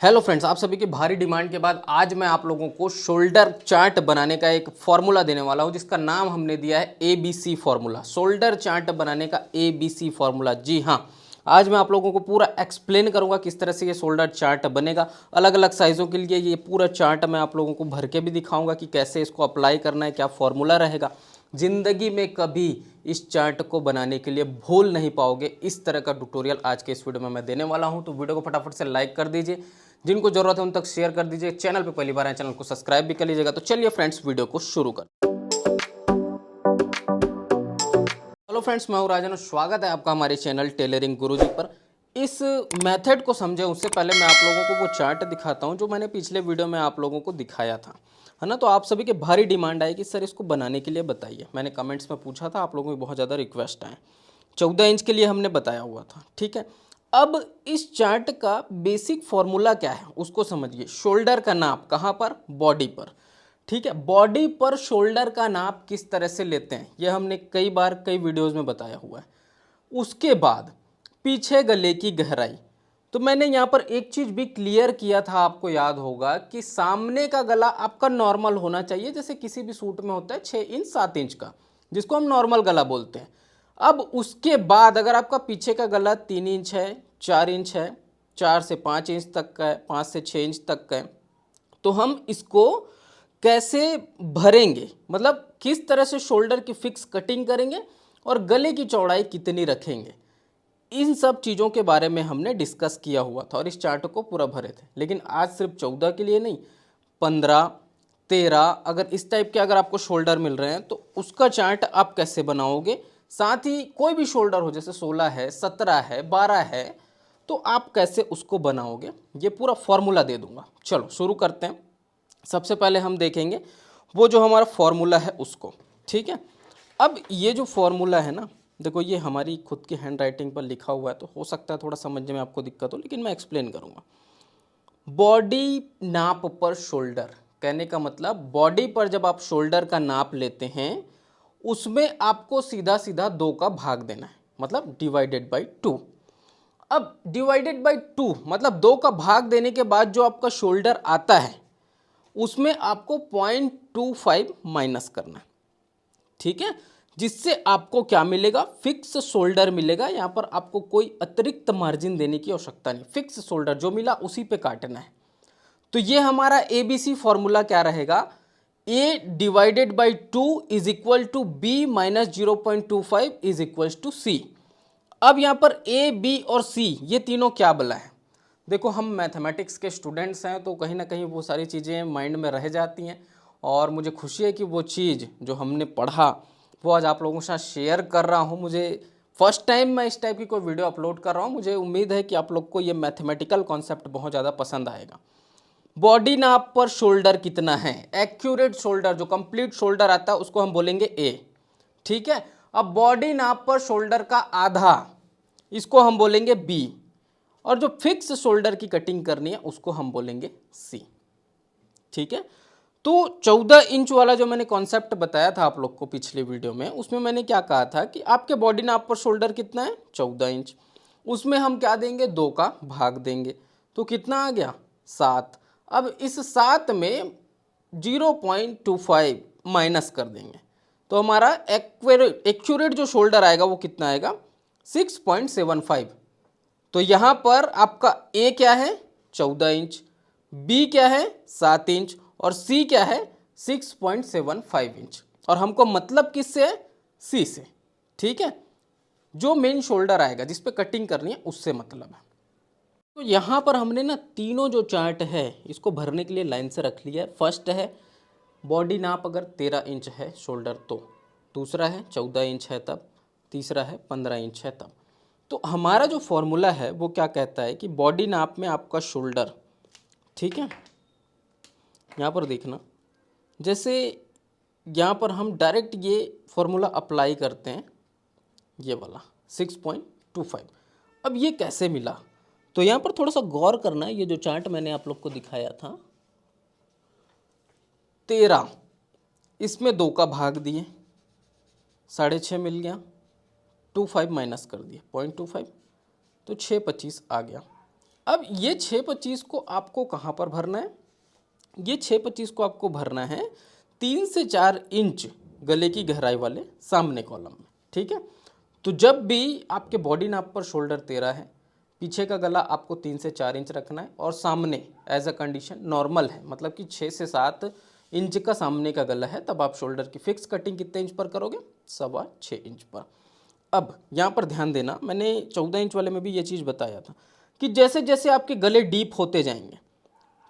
Hello friends, आप सभी की भारी डिमांड के बाद आज मैं आप लोगों को शोल्डर चार्ट बनाने का एक फॉर्मूला देने वाला हूं, जिसका नाम हमने दिया है ABC फॉर्मूला। शोल्डर चार्ट बनाने का ABC फॉर्मूला। जी हाँ, आज मैं आप लोगों को पूरा एक्सप्लेन करूंगा किस तरह से ये शोल्डर चार्ट बनेगा। अलग अलग साइज़ों के लिए ये पूरा चार्ट मैं आप लोगों को भर के भी दिखाऊंगा कि कैसे इसको अप्लाई करना है, क्या फॉर्मूला रहेगा। ज़िंदगी में कभी इस चार्ट को बनाने के लिए भूल नहीं पाओगे। इस तरह का ट्यूटोरियल आज के इस वीडियो में मैं देने वाला हूं, तो वीडियो को फटाफट से लाइक कर दीजिए, जिनको जरूरत है उन तक शेयर कर दीजिए। चैनल पे पहली बार आए, चैनल को सब्सक्राइब भी कर लीजिएगा। तो चलिए फ्रेंड्स, वीडियो को शुरू कर। हेलो फ्रेंड्स, मैं हूं राजन और स्वागत है आपका हमारे चैनल टेलरिंग गुरुजी पर। इस मेथड को समझे उससे पहले मैं आप लोगों को वो चार्ट दिखाता हूं जो मैंने पिछले वीडियो में आप लोगों को दिखाया था, है ना। तो आप सभी के भारी डिमांड आई कि सर इसको बनाने के लिए बताइए। मैंने कमेंट्स में पूछा था, आप लोगों की बहुत ज़्यादा रिक्वेस्ट आए। 14 इंच के लिए हमने बताया हुआ था, ठीक है। अब इस चार्ट का बेसिक फॉर्मूला क्या है उसको समझिए। शोल्डर का नाप कहाँ पर? बॉडी पर, ठीक है। बॉडी पर शोल्डर का नाप किस तरह से लेते हैं ये हमने कई बार कई वीडियोस में बताया हुआ है। उसके बाद पीछे गले की गहराई। तो मैंने यहाँ पर एक चीज़ भी क्लियर किया था, आपको याद होगा कि सामने का गला आपका नॉर्मल होना चाहिए, जैसे किसी भी सूट में होता है 6 इंच 7 इंच का, जिसको हम नॉर्मल गला बोलते हैं। अब उसके बाद अगर आपका पीछे का गला 3 इंच है, 4 इंच है, 4 से 5 इंच तक का है, 5 से 6 इंच तक का है, तो हम इसको कैसे भरेंगे, मतलब किस तरह से शोल्डर की फिक्स कटिंग करेंगे और गले की चौड़ाई कितनी रखेंगे, इन सब चीज़ों के बारे में हमने डिस्कस किया हुआ था और इस चार्ट को पूरा भरे थे। लेकिन आज सिर्फ 14 के लिए नहीं, 15, 13, अगर इस टाइप के अगर आपको शोल्डर मिल रहे हैं तो उसका चार्ट आप कैसे बनाओगे। साथ ही कोई भी शोल्डर हो, जैसे 16 है, 17 है, 12 है, तो आप कैसे उसको बनाओगे, ये पूरा फॉर्मूला दे दूंगा। चलो शुरू करते हैं। सबसे पहले हम देखेंगे वो जो हमारा फॉर्मूला है उसको, ठीक है। अब ये जो फॉर्मूला है ना, देखो ये हमारी खुद की हैंड राइटिंग पर लिखा हुआ है, तो हो सकता है थोड़ा समझने में आपको दिक्कत हो, लेकिन मैं एक्सप्लेन करूँगा। बॉडी नाप पर शोल्डर, कहने का मतलब बॉडी पर जब आप शोल्डर का नाप लेते हैं उसमें आपको सीधा सीधा 2 का भाग देना है, मतलब डिवाइडेड बाई 2। अब डिवाइडेड बाई 2 मतलब 2 का भाग देने के बाद जो आपका शोल्डर आता है उसमें आपको 0.25 माइनस करना है, ठीक है। जिससे आपको क्या मिलेगा? फिक्स शोल्डर मिलेगा। यहाँ पर आपको कोई अतिरिक्त मार्जिन देने की आवश्यकता नहीं, फिक्स शोल्डर जो मिला उसी पे काटना है। तो ये हमारा ABC फॉर्मूला क्या रहेगा? A divided by 2 is equal to B minus 0.25 is equal to C। अब यहाँ पर A, B और C ये तीनों क्या बोला है? देखो हम मैथमेटिक्स के स्टूडेंट्स हैं, तो कहीं ना कहीं वो सारी चीज़ें माइंड में रह जाती हैं और मुझे खुशी है कि वो चीज़ जो हमने पढ़ा वो आज आप लोगों के साथ शेयर कर रहा हूँ। मुझे फर्स्ट टाइम मैं इस टाइप की कोई वीडियो अपलोड कर रहा हूँ, मुझे उम्मीद है कि आप लोग को ये मैथमेटिकल कॉन्सेप्ट बहुत ज़्यादा पसंद आएगा। बॉडी नाप पर शोल्डर कितना है? एक्यूरेट शोल्डर, जो कंप्लीट शोल्डर आता है उसको हम बोलेंगे A, ठीक है। अब बॉडी नाप पर शोल्डर का आधा, इसको हम बोलेंगे B, और जो फिक्स शोल्डर की कटिंग करनी है उसको हम बोलेंगे C, ठीक है। तो 14 इंच वाला जो मैंने कॉन्सेप्ट बताया था आप लोग को पिछले वीडियो में, उसमें मैंने क्या कहा था कि आपके बॉडी नाप पर शोल्डर कितना है? 14 इंच। उसमें हम क्या देंगे? 2 का भाग देंगे, तो कितना आ गया? 7। अब इस 7 में 0.25 माइनस कर देंगे, तो हमारा एक्यूरेट जो शोल्डर आएगा वो कितना आएगा? 6.75। तो यहाँ पर आपका A क्या है? 14 इंच, B क्या है? 7 इंच, और C क्या है? 6.75 इंच। और हमको मतलब किससे है? C से, ठीक है। जो मेन शोल्डर आएगा जिस पे कटिंग करनी है उससे मतलब है। तो यहाँ पर हमने ना तीनों जो चार्ट है इसको भरने के लिए लाइन से रख लिया है। फर्स्ट है बॉडी नाप अगर 13 इंच है शोल्डर तो, दूसरा है 14 इंच है तब, तीसरा है 15 इंच है तब। तो हमारा जो फॉर्मूला है वो क्या कहता है कि बॉडी नाप में आपका शोल्डर, ठीक है, यहाँ पर देखना, जैसे यहाँ पर हम डायरेक्ट ये फॉर्मूला अप्लाई करते हैं, ये वाला 6.25। अब ये कैसे मिला? तो यहाँ पर थोड़ा सा गौर करना है। ये जो चार्ट मैंने आप लोग को दिखाया था 13, इसमें 2 का भाग दिए, 6.5 मिल गया, 25 माइनस कर दिए 0.25, तो 6.25 आ गया। अब ये 625 को आपको कहाँ पर भरना है? ये 625 को आपको भरना है 3 से 4 इंच गले की गहराई वाले सामने कॉलम में, ठीक है। तो जब भी आपके बॉडी नाप पर शोल्डर 13 है, पीछे का गला आपको 3 से 4 इंच रखना है और सामने एज अ कंडीशन नॉर्मल है, मतलब कि 6 से 7 इंच का सामने का गला है, तब आप शोल्डर की फिक्स कटिंग कितने इंच पर करोगे? 6.25 इंच पर। अब यहाँ पर ध्यान देना, मैंने 14 इंच वाले में भी ये चीज़ बताया था कि जैसे जैसे आपके गले डीप होते जाएंगे,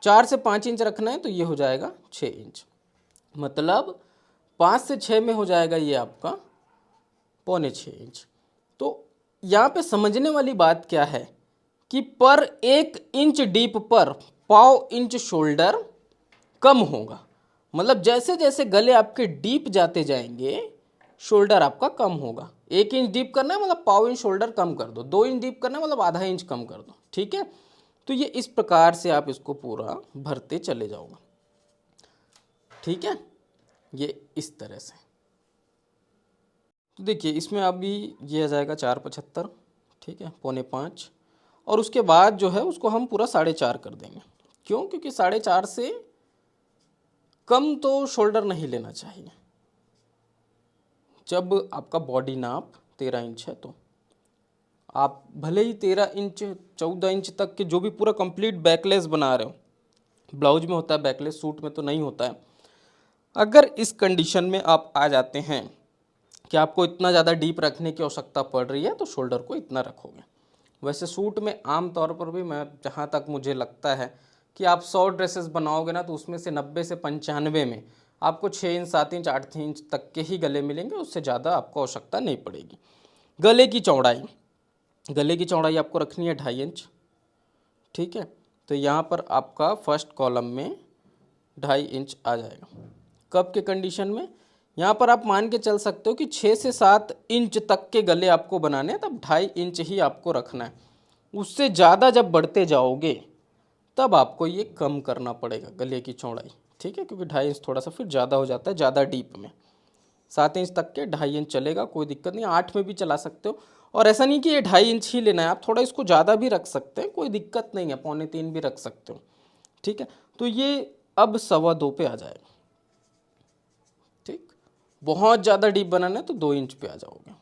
4 से 5 इंच रखना है तो ये हो जाएगा 6 इंच, मतलब 5 से 6 में हो जाएगा ये आपका 6.25 इंच। तो यहाँ पे समझने वाली बात क्या है कि पर 1 इंच डीप पर 0.5 इंच शोल्डर कम होगा, मतलब जैसे जैसे गले आपके डीप जाते जाएंगे शोल्डर आपका कम होगा। 1 इंच डीप करना है मतलब 0.5 इंच शोल्डर कम कर दो, 2 इंच डीप करना है मतलब आधा इंच कम कर दो, ठीक है। तो ये इस प्रकार से आप इसको पूरा भरते चले जाओगे, ठीक है, ये इस तरह से। तो देखिए इसमें अभी ये आ जाएगा 4.75, ठीक है, 4.25, और उसके बाद जो है उसको हम पूरा 4.5 कर देंगे। क्यों? क्योंकि 4.5 से कम तो शोल्डर नहीं लेना चाहिए जब आपका बॉडी नाप 13 इंच है। तो आप भले ही 13 इंच 14 इंच तक के जो भी पूरा कंप्लीट बैकलेस बना रहे हो, ब्लाउज में होता है बैकलेस, सूट में तो नहीं होता है। अगर इस कंडीशन में आप आ जाते हैं कि आपको इतना ज़्यादा डीप रखने की आवश्यकता पड़ रही है तो शोल्डर को इतना रखोगे। वैसे सूट में आम तौर पर भी मैं जहाँ तक मुझे लगता है कि आप 100 ड्रेसेस बनाओगे ना तो उसमें से 90 से 95 में आपको 6 इंच 7 इंच 8 इंच तक के ही गले मिलेंगे, उससे ज़्यादा आपको आवश्यकता नहीं पड़ेगी। गले की चौड़ाई, गले की चौड़ाई आपको रखनी है 2.5 इंच, ठीक है। तो यहाँ पर आपका फर्स्ट कॉलम में 2.5 इंच आ जाएगा। कब के कंडीशन में? यहाँ पर आप मान के चल सकते हो कि 6 से 7 इंच तक के गले आपको बनाने हैं, तब 2.5 इंच ही आपको रखना है। उससे ज़्यादा जब बढ़ते जाओगे तब आपको ये कम करना पड़ेगा गले की चौड़ाई, ठीक है, क्योंकि 2.5 इंच थोड़ा सा फिर ज़्यादा हो जाता है ज़्यादा डीप में। 7 इंच तक के 2.5 इंच चलेगा, कोई दिक्कत नहीं, 8 में भी चला सकते हो। और ऐसा नहीं कि ये 2.5 इंच ही लेना है, आप थोड़ा इसको ज़्यादा भी रख सकते हैं, कोई दिक्कत नहीं है, 2.25 भी रख सकते हो, ठीक है। तो ये अब 2.25 पे आ जाएगा, ठीक। बहुत ज़्यादा डीप बनाना है तो 2 इंच पे आ जाओगे।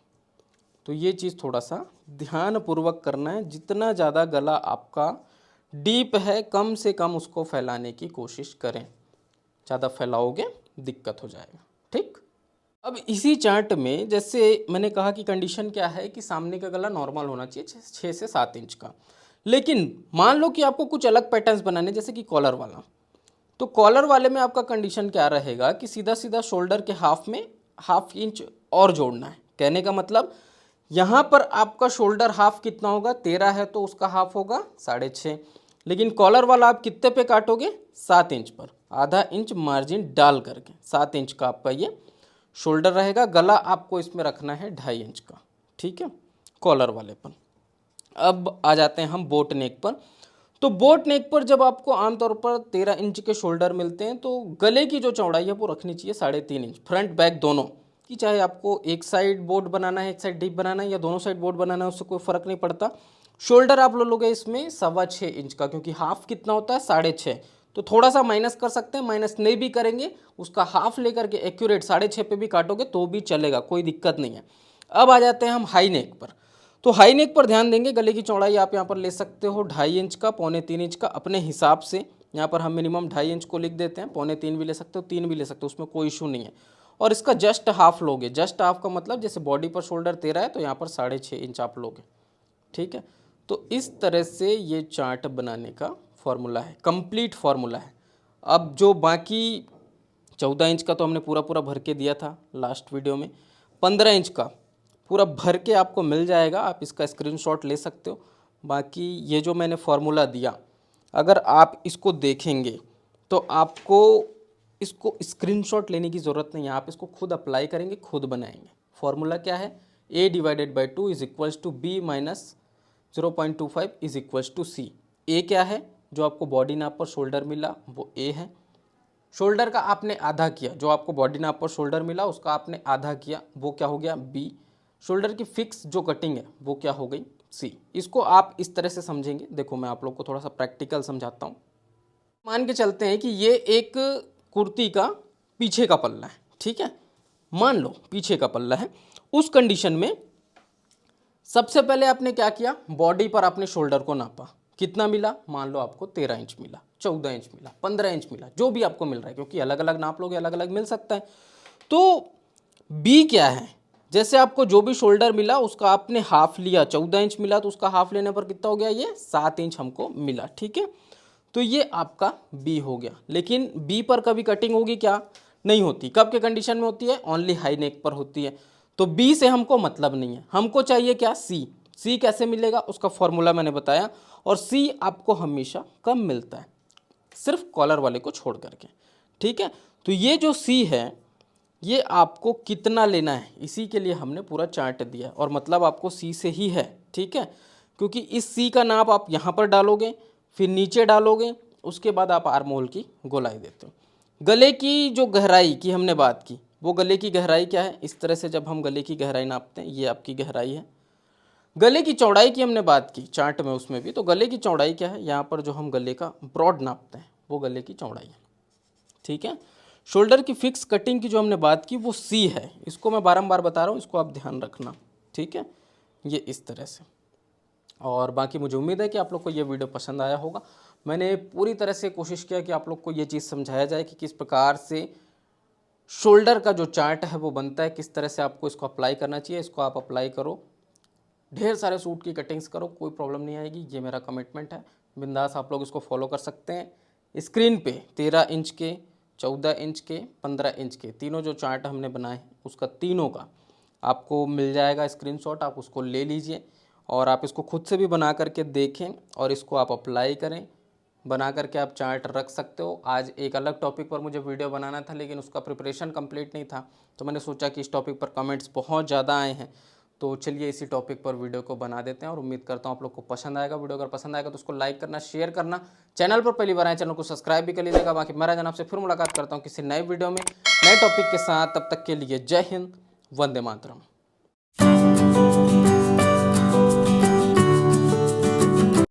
तो ये चीज़ थोड़ा सा ध्यानपूर्वक करना है, जितना ज़्यादा गला आपका डीप है कम से कम उसको फैलाने की कोशिश करें, ज़्यादा फैलाओगे दिक्कत हो जाएगा, ठीक। अब इसी चार्ट में जैसे मैंने कहा कि कंडीशन क्या है कि सामने का गला नॉर्मल होना चाहिए 6 से 7 इंच का, लेकिन मान लो कि आपको कुछ अलग पैटर्न्स बनाने, जैसे कि कॉलर वाला, तो कॉलर वाले में आपका कंडीशन क्या रहेगा कि सीधा सीधा शोल्डर के हाफ में 1/2 इंच और जोड़ना है। कहने का मतलब यहाँ पर आपका शोल्डर हाफ कितना होगा? 13 है तो उसका हाफ होगा 6.5, लेकिन कॉलर वाला आप कितने पे काटोगे? 7 इंच पर, आधा इंच मार्जिन डाल करके 7 इंच का आपका ये शोल्डर रहेगा। गला आपको इसमें रखना है 2.5 इंच का, ठीक है, कॉलर वाले पर। अब आ जाते हैं हम बोट नेक पर। तो बोट नेक पर जब आपको आमतौर पर 13 इंच के शोल्डर मिलते हैं तो गले की जो चौड़ाई है वो रखनी चाहिए 3.5 इंच, फ्रंट बैक दोनों कि चाहे आपको एक साइड बोट बनाना है, एक साइड डीप बनाना है, या दोनों साइड बोट बनाना है, उससे कोई फर्क नहीं पड़ता। शोल्डर आप लोगे इसमें 6.25 इंच का, क्योंकि हाफ कितना होता है? 6.5, तो थोड़ा सा माइनस कर सकते हैं, माइनस नहीं भी करेंगे, उसका हाफ लेकर के एक्यूरेट 6.5 पे भी काटोगे तो भी चलेगा, कोई दिक्कत नहीं है। अब आ जाते हैं हम हाई नेक पर। तो हाई नेक पर ध्यान देंगे, गले की चौड़ाई आप यहाँ पर ले सकते हो 2.5 इंच का, 3.25 इंच का अपने हिसाब से। यहाँ पर हम मिनिमम 2.5 इंच को लिख देते हैं, 3.25 भी ले सकते हो, 3 भी ले सकते हो, उसमें कोई इशू नहीं है। और इसका जस्ट हाफ लोगे, जस्ट हाफ का मतलब जैसे बॉडी पर शोल्डर 13 है तो यहाँ पर 6.5 इंच आप लोगे, ठीक है। तो इस तरह से ये चार्ट बनाने का फॉर्मूला है, कंप्लीट फॉर्मूला है। अब जो बाकी 14 इंच का तो हमने पूरा पूरा भर के दिया था लास्ट वीडियो में, 15 इंच का पूरा भर के आपको मिल जाएगा, आप इसका स्क्रीनशॉट ले सकते हो। बाकी ये जो मैंने फार्मूला दिया, अगर आप इसको देखेंगे तो आपको इसको स्क्रीनशॉट लेने की ज़रूरत नहीं है, आप इसको खुद अप्लाई करेंगे, खुद बनाएंगे। फार्मूला क्या है? A/2 is equals to B minus 0.25 is equals to C। A क्या है? जो आपको बॉडी नाप पर शोल्डर मिला वो A है। शोल्डर का आपने आधा किया, जो आपको बॉडी नाप पर शोल्डर मिला उसका आपने आधा किया, वो क्या हो गया? B। शोल्डर की फिक्स जो कटिंग है वो क्या हो गई? सी। इसको आप इस तरह से समझेंगे, देखो मैं आप लोग को थोड़ा सा प्रैक्टिकल समझाता हूँ। मान के चलते हैं कि ये एक कुर्ती का पीछे का पल्ला है, ठीक है, मान लो पीछे का पल्ला है। उस कंडीशन में सबसे पहले आपने क्या किया, बॉडी पर आपने शोल्डर को नापा, कितना मिला, मान लो आपको 13 इंच मिला, 14 इंच मिला, 15 इंच मिला, जो भी आपको मिल रहा है, क्योंकि अलग अलग नाप लोगे अलग अलग मिल सकता है। तो बी क्या है, जैसे आपको जो भी शोल्डर मिला उसका आपने हाफ लिया, 14 इंच मिला तो उसका हाफ लेने पर कितना हो गया, ये 7 इंच हमको मिला, ठीक है। तो ये आपका बी हो गया। लेकिन बी पर कभी कटिंग होगी क्या, नहीं होती। कब के कंडीशन में होती है, ओनली हाई नेक पर होती है। तो बी से हमको मतलब नहीं है, हमको चाहिए क्या, सी। सी कैसे मिलेगा, उसका फॉर्मूला मैंने बताया। और सी आपको हमेशा कम मिलता है, सिर्फ कॉलर वाले को छोड़ करके, ठीक है। तो ये जो सी है ये आपको कितना लेना है, इसी के लिए हमने पूरा चार्ट दिया, और मतलब आपको सी से ही है, ठीक है। क्योंकि इस सी का नाप आप यहाँ पर डालोगे, फिर नीचे डालोगे, उसके बाद आप आर्म होल की गोलाई देते हो। गले की जो गहराई की हमने बात की, वो गले की गहराई क्या है, इस तरह से जब हम गले की गहराई नापते हैं, ये आपकी गहराई है। गले की चौड़ाई की हमने बात की चार्ट में, उसमें भी, तो गले की चौड़ाई क्या है, यहाँ पर जो हम गले का ब्रॉड नापते हैं वो गले की चौड़ाई है, ठीक है। शोल्डर की फिक्स कटिंग की जो हमने बात की वो सी है, इसको मैं बारंबार बता रहा हूँ, इसको आप ध्यान रखना, ठीक है, ये इस तरह से। और बाकी मुझे उम्मीद है कि आप लोग को ये वीडियो पसंद आया होगा। मैंने पूरी तरह से कोशिश किया कि आप लोग को ये चीज़ समझाया जाए कि किस प्रकार से शोल्डर का जो चार्ट है वो बनता है, किस तरह से आपको इसको अप्लाई करना चाहिए। इसको आप अप्लाई करो, ढेर सारे सूट की कटिंग्स करो, कोई प्रॉब्लम नहीं आएगी, ये मेरा कमिटमेंट है। बिंदास आप लोग इसको फॉलो कर सकते हैं। स्क्रीन पे 13 इंच के, 14 इंच के, 15 इंच के तीनों जो चार्ट हमने बनाए उसका तीनों का आपको मिल जाएगा स्क्रीनशॉट, आप उसको ले लीजिए और आप इसको खुद से भी बना करके देखें और इसको आप अप्लाई करें। बना करके आप चार्ट रख सकते हो। आज एक अलग टॉपिक पर मुझे वीडियो बनाना था लेकिन उसका प्रिपरेशन कंप्लीट नहीं था, तो मैंने सोचा कि इस टॉपिक पर कमेंट्स बहुत ज़्यादा आए हैं, तो चलिए इसी टॉपिक पर वीडियो को बना देते हैं। और उम्मीद करता हूँ आप लोग को पसंद आएगा। वीडियो अगर पसंद आएगा तो उसको लाइक करना, शेयर करना, चैनल पर पहली बार आए चैनल को सब्सक्राइब भी कर लीजिएगा। बाकी मैं राजन आपसे फिर मुलाकात करता हूँ किसी नए वीडियो में नए टॉपिक के साथ। तब तक के लिए जय हिंद, वंदे मातरम।